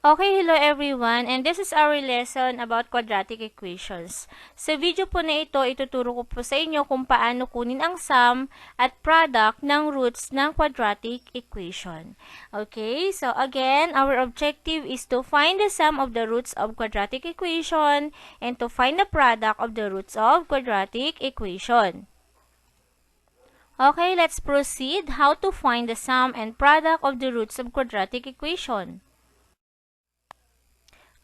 Okay, hello everyone, and this is our lesson about quadratic equations. Sa video po na ito, ituturo ko po sa inyo kung paano kunin ang sum at product ng roots ng quadratic equation. Okay, so again, our objective is to find the sum of the roots of quadratic equation and to find the product of the roots of quadratic equation. Okay, let's proceed how to find the sum and product of the roots of quadratic equation.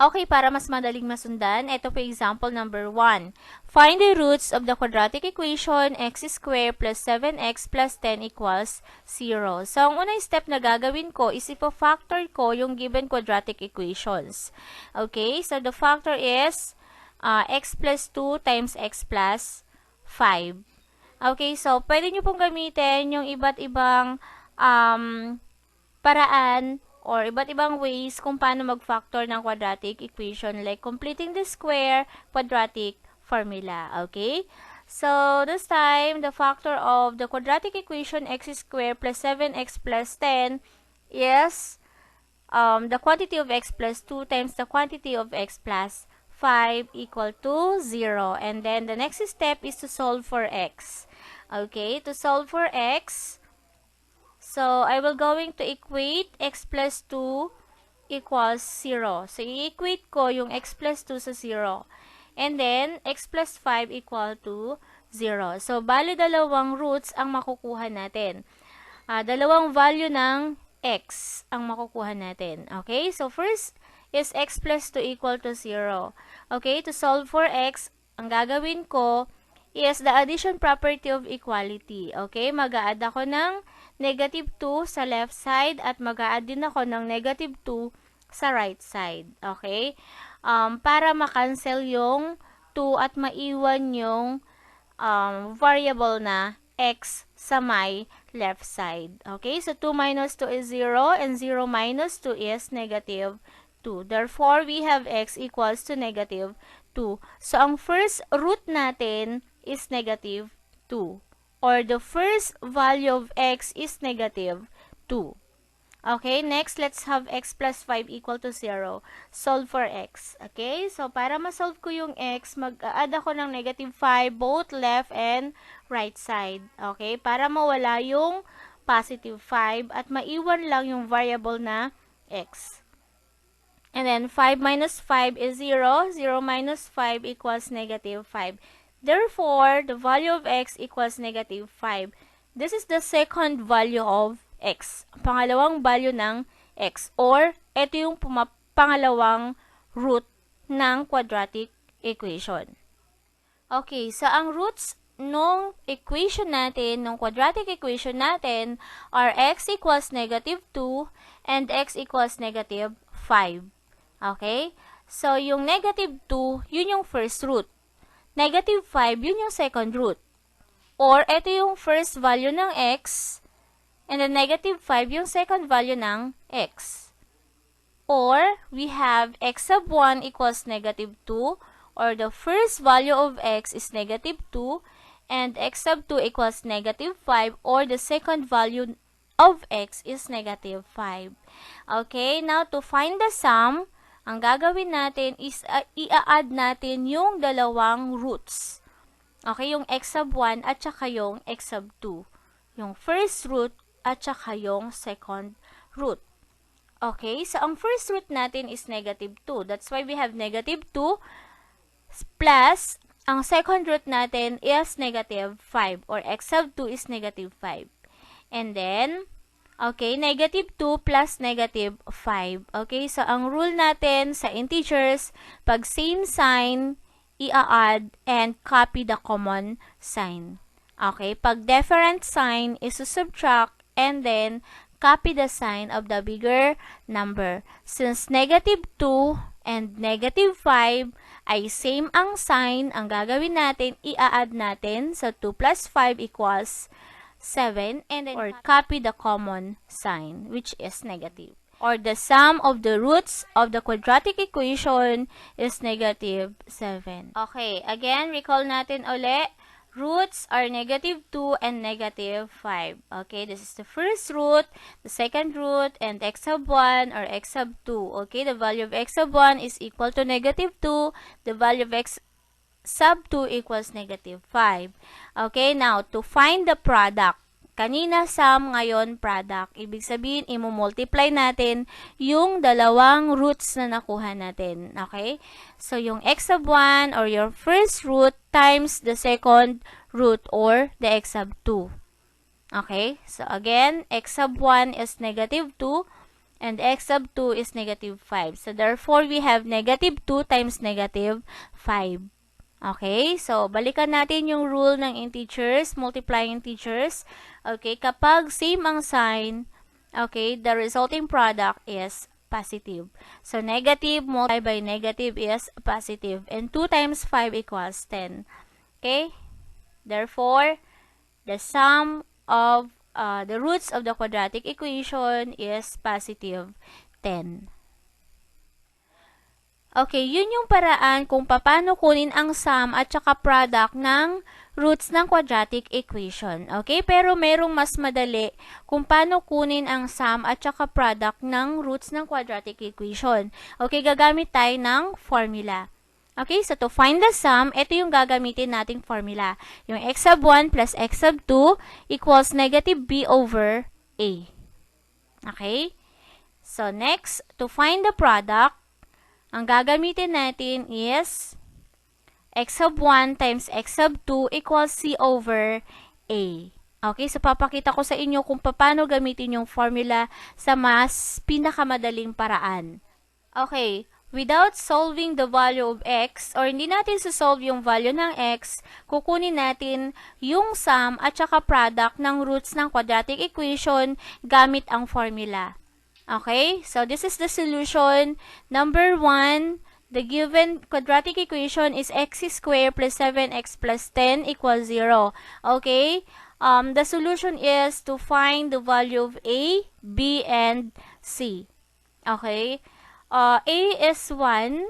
Okay, para mas madaling masundan, ito po example number 1. Find the roots of the quadratic equation x squared plus 7x plus 10 equals 0. So, ang unang step na gagawin ko is ipo-factor ko yung given quadratic equations. Okay, so the factor is x plus 2 times x plus 5. Okay, so pwede nyo pong gamitin yung iba't ibang paraan or iba't ibang ways kung paano mag-factor ng quadratic equation like completing the square quadratic formula. Okay? So, this time, the factor of the quadratic equation x squared plus 7x plus 10 is the quantity of x plus 2 times the quantity of x plus 5 equal to 0. And then, the next step is to solve for x. Okay? To solve for x, so, I will going to equate x plus 2 equals 0. So, i-equate ko yung x plus 2 sa 0. And then, x plus 5 equal to 0. So, bali dalawang roots ang makukuha natin. Dalawang value ng x ang makukuha natin. Okay? So, first is x plus 2 equal to 0. Okay? To solve for x, ang gagawin ko is the addition property of equality. Okay? Mag-a-add ako ng negative 2 sa left side at mag-a-add din ako ng negative 2 sa right side. Okay? Para makancel yung 2 at maiwan yung variable na x sa my left side. Okay? So, 2 minus 2 is 0 and 0 minus 2 is negative 2. Therefore, we have x equals to negative 2. So, ang first root natin is negative 2. Or the first value of x is negative 2. Okay, next, let's have x plus 5 equal to 0. Solve for x. Okay, so para ma-solve ko yung x, mag-add ako ng negative 5 both left and right side. Okay, para mawala yung positive 5 at maiwan lang yung variable na x. And then, 5 minus 5 is 0. 0 minus 5 equals negative 5. Therefore, the value of x equals negative 5. This is the second value of x. Pangalawang value ng x. Or, ito yung pangalawang root ng quadratic equation. Okay, so ang roots nung equation natin, nung quadratic equation natin, are x equals negative 2 and x equals negative 5. Okay? So, yung negative 2, yun yung first root. Negative 5, yun yung second root. Or, ito yung first value ng x, and then negative 5 yung second value ng x. Or, we have x sub 1 equals negative 2, or the first value of x is negative 2, and x sub 2 equals negative 5, or the second value of x is negative 5. Okay, now to find the sum, ang gagawin natin is i-add natin yung dalawang roots. Okay, yung x sub 1 at saka yung x sub 2. Yung first root at saka yung second root. Okay, so ang first root natin is negative 2. That's why we have negative 2 plus ang second root natin is negative 5 or x sub 2 is negative 5. And then, okay, negative 2 plus negative 5. Okay, so ang rule natin sa integers, pag same sign, i-add and copy the common sign. Okay, pag different sign, is-subtract and then copy the sign of the bigger number. Since negative 2 and negative 5 ay same ang sign, ang gagawin natin, i-add natin. So, 2 plus 5 equals 7, and then or copy the common sign, which is negative. Or the sum of the roots of the quadratic equation is negative 7. Okay, again, recall natin uli roots are negative 2 and negative 5. Okay, this is the first root, the second root, and x sub 1 or x sub 2. Okay, the value of x sub 1 is equal to negative 2. The value of x sub 2 equals negative 5. Okay, now, to find the product. Kanina sum, ngayon product. Ibig sabihin, i-multiply natin yung dalawang roots na nakuha natin. Okay? So, yung x sub 1 or your first root times the second root or the x sub 2. Okay? So, again, x sub 1 is negative 2 and x sub 2 is negative 5. So, therefore, we have negative 2 times negative 5. Okay, so balikan natin yung rule ng integers, multiplying integers. Okay, kapag same ang sign, okay, the resulting product is positive. So, negative multiplied by negative is positive. And 2 times 5 equals 10. Okay, therefore, the sum of the roots of the quadratic equation is positive 10. Okay, yun yung paraan kung paano kunin ang sum at saka product ng roots ng quadratic equation. Okay, pero merong mas madali kung paano kunin ang sum at saka product ng roots ng quadratic equation. Okay, gagamit tayo ng formula. Okay, so to find the sum, ito yung gagamitin nating formula. Yung x sub 1 plus x sub 2 equals negative b over a. Okay, so next, to find the product, ang gagamitin natin is x sub 1 times x sub 2 equals c over a. Okay, so papakita ko sa inyo kung paano gamitin yung formula sa mas pinakamadaling paraan. Okay, without solving the value of x, or hindi natin solve yung value ng x, kukunin natin yung sum at saka product ng roots ng quadratic equation gamit ang formula. Okay, so this is the solution. Number 1, the given quadratic equation is x squared plus 7x plus 10 equals 0. Okay, the solution is to find the value of a, b, and c. Okay, a is 1,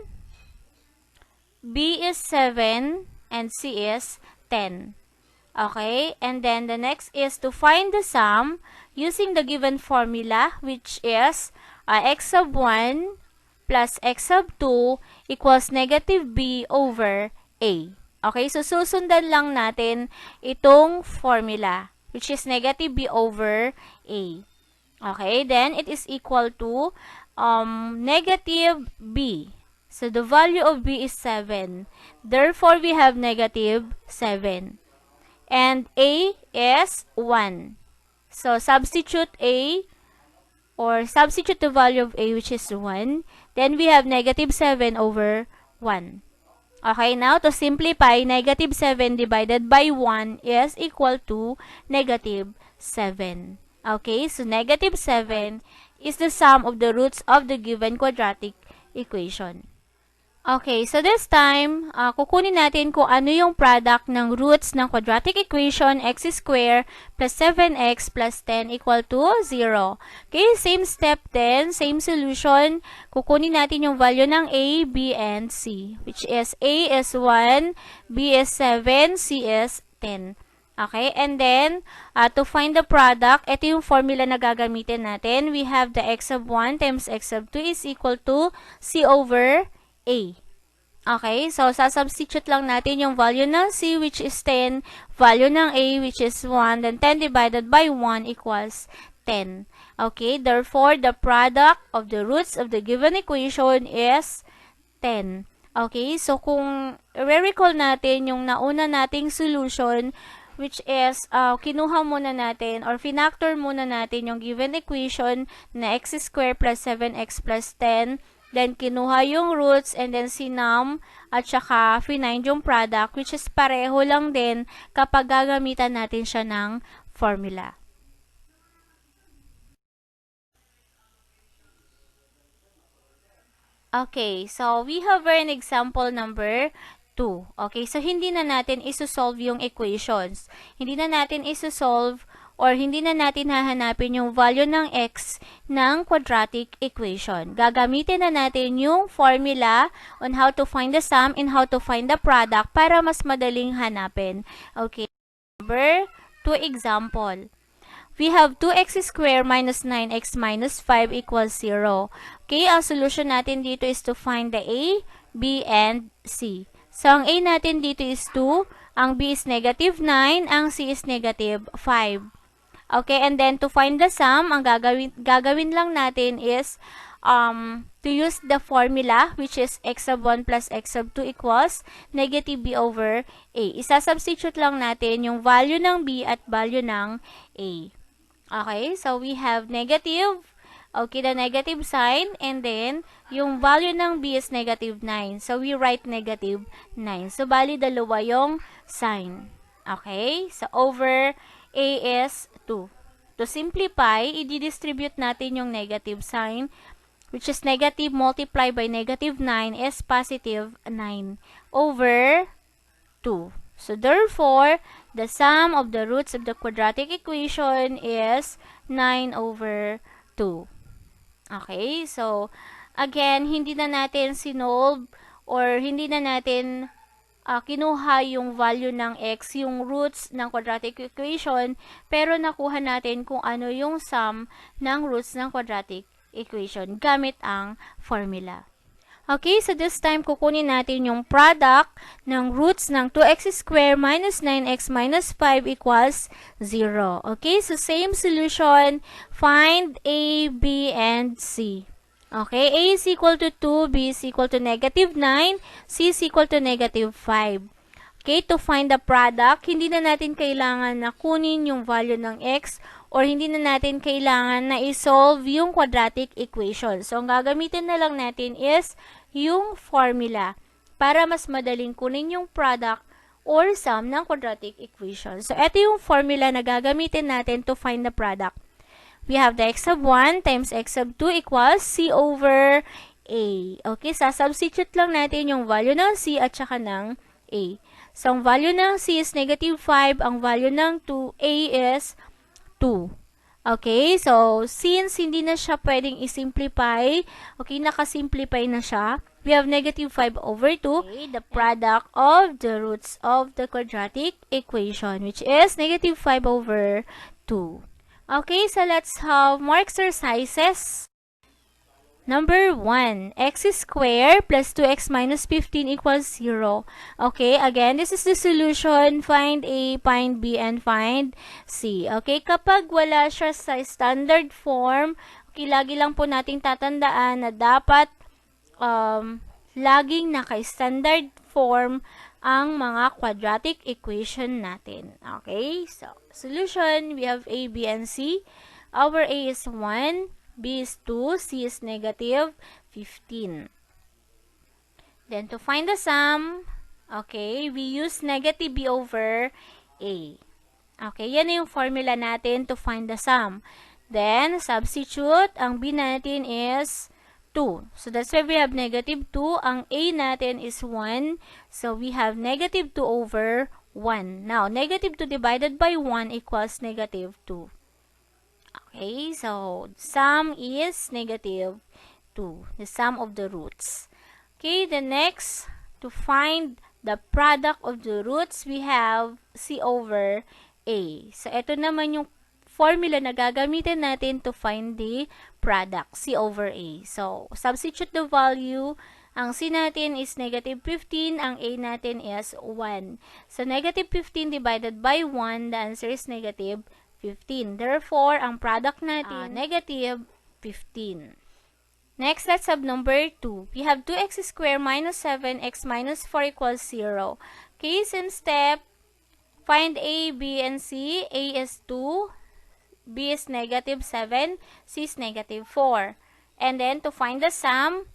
b is 7, and c is 10. Okay, and then the next is to find the sum using the given formula, which is x sub 1 plus x sub 2 equals negative b over a. Okay, so susundan lang natin itong formula, which is negative b over a. Okay, then it is equal to negative b. So the value of b is 7. Therefore, we have negative 7. And a is 1. So, substitute a, or substitute the value of a, which is 1. Then, we have negative 7 over 1. Okay, now, to simplify, negative 7 divided by 1 is equal to negative 7. Okay, so negative 7 is the sum of the roots of the given quadratic equation. Okay, so this time, kukunin natin kung ano yung product ng roots ng quadratic equation x squared plus 7x plus 10 equal to 0. Okay, same step din, same solution. Kukunin natin yung value ng a, b, and c, which is a is 1, b is 7, c is 10. Okay, and then, to find the product, ito yung formula na gagamitin natin. We have the x sub 1 times x sub 2 is equal to c over a. Okay, so sasubstitute lang natin yung value ng c, which is 10, value ng a, which is 1, then 10 divided by 1 equals 10. Okay, therefore, the product of the roots of the given equation is 10. Okay, so kung re-recall natin yung nauna nating solution, which is, kinuha muna natin, or finactor muna natin yung given equation na x squared plus 7x plus 10, then, kinuha yung roots, and then sinum, at saka find yung product, which is pareho lang din kapag gagamitan natin siya ng formula. Okay, so we have an example number 2. Okay, so hindi na natin isosolve yung equations. Hindi na natin isosolve or hindi na natin hahanapin yung value ng x ng quadratic equation. Gagamitin na natin yung formula on how to find the sum and how to find the product para mas madaling hanapin. Okay. Number 2 example. We have 2x squared minus 9x minus 5 equals 0. Okay, ang solution natin dito is to find the a, b, and c. So, ang a natin dito is 2, ang b is negative 9, ang c is negative 5. Okay, and then to find the sum, ang gagawin lang natin is to use the formula, which is x sub 1 plus x sub 2 equals negative b over a. Isa-substitute lang natin yung value ng b at value ng a. Okay, so we have negative, okay, the negative sign, and then yung value ng b is negative 9. So we write negative 9. So bali dalawa yung sign. Okay, so over a is 2. To simplify, i-distribute natin yung negative sign, which is negative multiplied by negative 9 is positive 9 over 2. So therefore, the sum of the roots of the quadratic equation is 9 over 2. Okay, so again, hindi na natin sinolve or hindi na natin kinuha yung value ng x, yung roots ng quadratic equation, pero nakuha natin kung ano yung sum ng roots ng quadratic equation gamit ang formula. Okay, so this time kukunin natin yung product ng roots ng 2x squared minus 9x minus 5 equals 0. Okay, so same solution, find a, b, and c. Okay, a is equal to 2, b is equal to negative 9, c is equal to negative 5. Okay, to find the product, hindi na natin kailangan na kunin yung value ng x or hindi na natin kailangan na isolve yung quadratic equation. So, ang gagamitin na lang natin is yung formula para mas madaling kunin yung product or sum ng quadratic equation. So, ito yung formula na gagamitin natin to find the product. We have the x sub 1 times x sub 2 equals c over a. Okay, substitute lang natin yung value ng c at saka ng a. So, ang value ng c is negative 5, ang value ng a is 2. Okay, so since hindi na siya pwedeng i-simplify, okay, nakasimplify na siya, we have negative 5 over 2, okay, the product of the roots of the quadratic equation, which is negative 5 over 2. Okay, so let's have more exercises. Number 1, x squared plus 2x minus 15 equals 0. Okay, again, this is the solution. Find A, find B, and find C. Okay, kapag wala siya sa standard form, okay, lagi lang po nating tatandaan na dapat laging naka-standard form ang mga quadratic equation natin. Okay, so solution, we have A, B, and C. Our A is 1. B is 2, C is negative 15. Then, to find the sum, okay, we use negative B over A. Okay, yan na yung formula natin to find the sum. Then, substitute, ang B natin is 2. So, that's why we have negative 2. Ang A natin is 1. So, we have negative 2 over 1. Now, negative 2 divided by 1 equals negative 2. Okay, so sum is negative 2, the sum of the roots. Okay, the next, to find the product of the roots, we have C over A. So, ito naman yung formula na gagamitin natin to find the product, C over A. So, substitute the value. Ang C natin is negative 15, ang A natin is 1. So, negative 15 divided by 1, the answer is negative 15. Therefore, ang product natin, negative 15. Next, let's have number 2. We have 2x squared minus 7x minus 4 equals 0. Okay, same step. Find A, B, and C. A is 2, B is negative 7, C is negative 4. And then, to find the sum,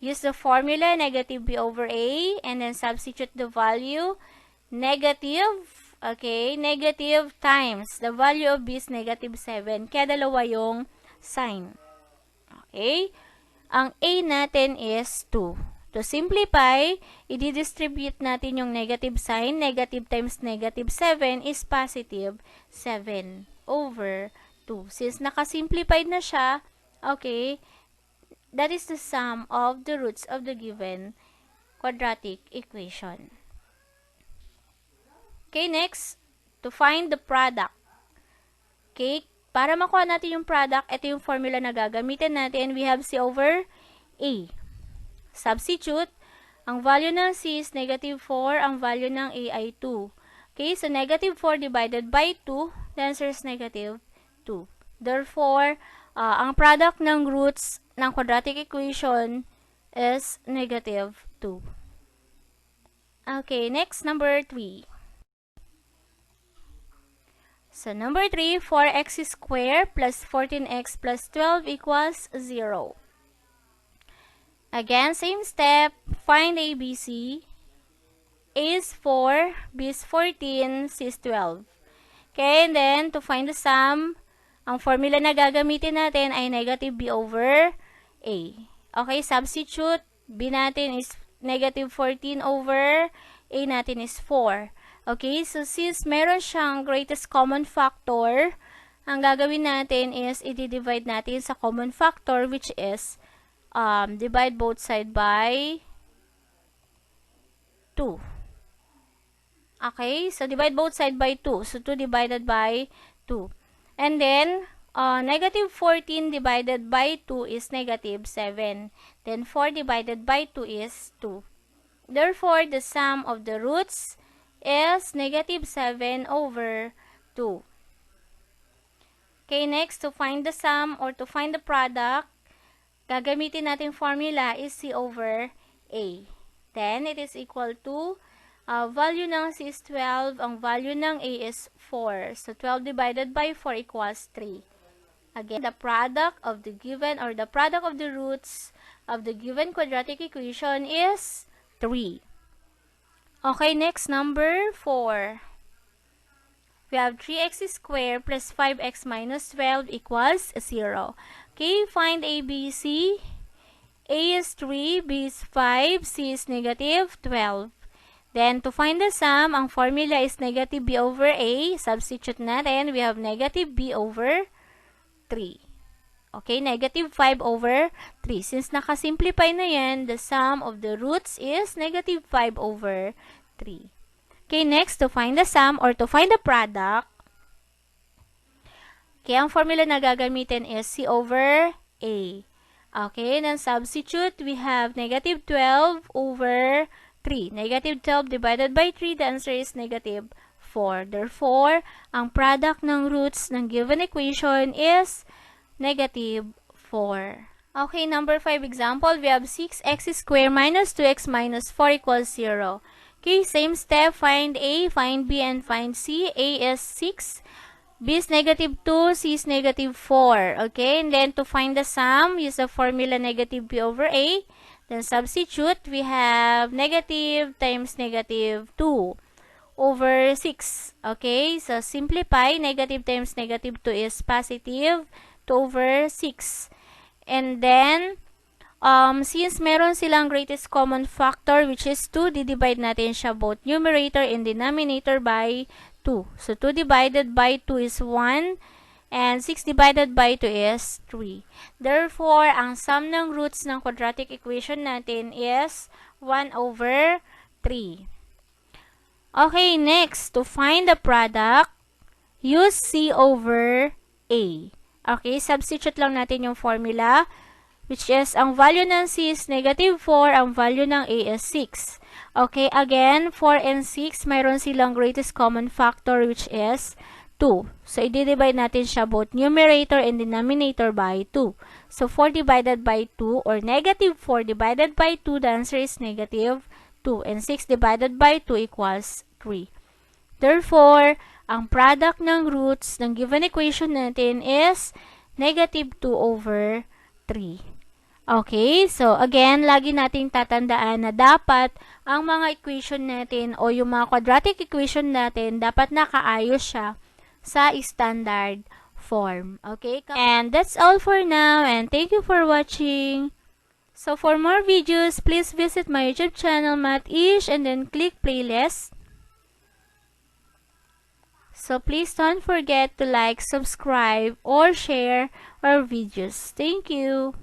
use the formula negative B over A, and then substitute the value negative. Okay, negative times the value of B is negative 7. Kaya dalawa yung sign. Okay, ang A natin is 2. To simplify, i-distribute natin yung negative sign. Negative times negative 7 is positive 7. over 2. Since nakasimplified na siya, okay, that is the sum of the roots of the given quadratic equation. Okay, next, to find the product. Okay, para makuha natin yung product, ito yung formula na gagamitin natin. We have C over A. Substitute, ang value ng C is negative 4, ang value ng A ay 2. Okay, so negative 4 divided by 2, the answer is negative 2. Therefore, ang product ng roots ng quadratic equation is negative 2. Okay, next, number 3. So, number 3, 4x squared plus 14x plus 12 equals 0. Again, same step, find A, B, C. A is 4, B is 14, C is 12. Okay, and then, to find the sum, ang formula na gagamitin natin ay negative B over A. Okay, substitute, B natin is negative 14 over, A natin is 4. Okay, so since meron siyang greatest common factor, ang gagawin natin is i-divide natin sa common factor, which is divide both side by 2. Okay, so divide both side by 2. So 2 divided by 2. And then, negative 14 divided by 2 is negative 7. Then 4 divided by 2 is 2. Therefore, the sum of the roots is negative 7 over 2. Okay, next, to find the sum or to find the product, gagamitin natin formula is C over A. Then, it is equal to, value ng C is 12, ang value ng A is 4. So, 12 divided by 4 equals 3. Again, the product of the given or the product of the roots of the given quadratic equation is 3. Okay, next, number 4. We have 3x squared plus 5x minus 12 equals 0. Okay, find A, B, C. A is 3, B is 5, C is negative 12. Then, to find the sum, ang formula is negative B over A. Substitute natin, we have negative B over 3. Okay, negative 5 over 3. Since nakasimplify na yan, the sum of the roots is negative 5 over 3. Okay, next, to find the sum or to find the product, okay, ang formula na gagamitin is C over A. Okay, then substitute, we have negative 12 over 3. Negative 12 divided by 3, the answer is negative 4. Therefore, ang product ng roots ng given equation is negative 4. Okay, number 5 example, we have 6x squared minus 2x minus 4 equals 0. Okay, same step, find A, find B, and find C. A is 6, B is negative 2, C is negative 4. Okay, and then to find the sum, use the formula negative B over A. Then substitute, we have negative times negative 2 over 6. Okay, so simplify, negative times negative 2 is positive 2 over 6. And then, since meron silang greatest common factor, which is 2, didivide natin siya both numerator and denominator by 2. So, 2 divided by 2 is 1. And 6 divided by 2 is 3. Therefore, ang sum ng roots ng quadratic equation natin is 1 over 3. Okay, next, to find the product, use C over A. Okay, substitute lang natin yung formula, which is, ang value ng C is negative 4, ang value ng A is 6. Okay, again, 4 and 6, mayroon silang greatest common factor, which is 2. So, i-divide natin siya both numerator and denominator by 2. So, 4 divided by 2 or negative 4 divided by 2, the answer is negative 2. And 6 divided by 2 equals 3. Therefore, ang product ng roots ng given equation natin is negative 2 over 3. Okay, so again, lagi nating tatandaan na dapat ang mga equation natin o yung mga quadratic equation natin, dapat nakaayos siya sa standard form. Okay? And that's all for now, and thank you for watching. So for more videos, please visit my YouTube channel, Math-ish, and then click playlist. So please don't forget to like, subscribe, or share our videos. Thank you.